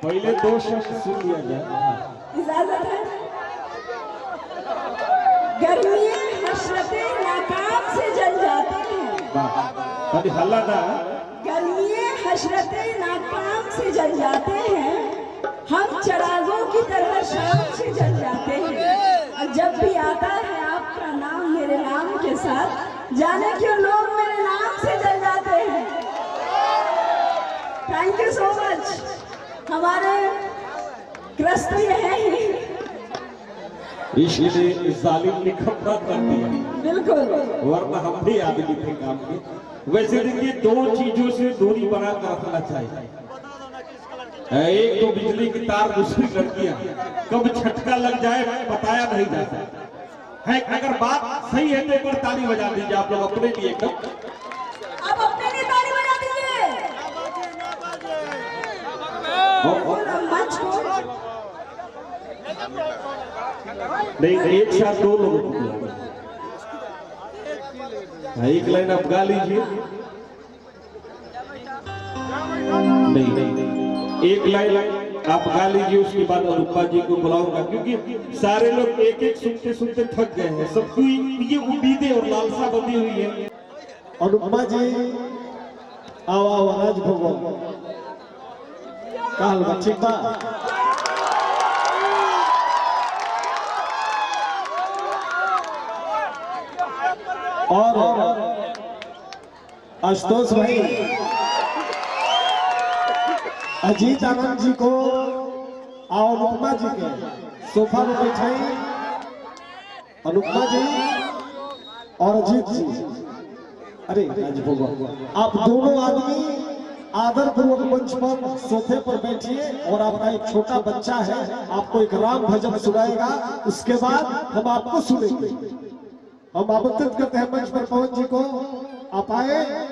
पहले दो शब्द सुन लिया जाए। इजाजत है। गर्मियाँ हसरतें नाकाम से जल जाते हैं। कभी हल्ला ना। गर्मियाँ हसरतें नाकाम से जल जाते हैं, हम चिरागों की तरह शाम से जल जाते हैं। और जब भी आता है आपका नाम मेरे नाम के साथ, जाने क्यों लोग मेरे नाम से जल जाते हैं। Thank you so much. हमारे क्रस्ट तो ये है ही, इसलिए इस जालिम ने खपरा कर दिया, बिल्कुल, वरना हम भी आदमी थे काम के। वैसे देखिए दो चीजों से दूरी बना कर रखना चाहिए। एक तो बिजली की तार, दूसरी लड़कियां। कब झटका लग जाए बताया नहीं जाता है। अगर बात सही है तो एक बार ताली बजा दीजिए आप लोग अपने लिए। अब अपने लिए ताली बजा दीजिए। मंच को नहीं, एक साथ दो लोगों को बुलाओ। एक लाइन आप गा लीजिए। नहीं, एक लाइन आप गा लीजिए, उसके बाद अनुपमा जी को बुलाऊंगा, क्योंकि सारे लोग एक एक सुनते सुनते थक गए हैं। सबको ये उम्मीदें और लालसा बनी हुई है। अनुपमा जी आओ आओ राज भोगो काल बच्ची बा और आशुतोष भाई अजीत आनंद जी को आओ अनुपमा जी के सोफा में बैठाई। अनुपमा जी और अजीत जी, अरे राजभोग आप दोनों आदमी आदर पूर्वक मंच पर सोफे पर बैठिए और आपका एक छोटा बच्चा है, आपको एक राम भजन सुनाएगा, उसके बाद हम आपको सुनेंगे। हम आमंत्रित करते हैं मंच पर पवन जी को, आप आए।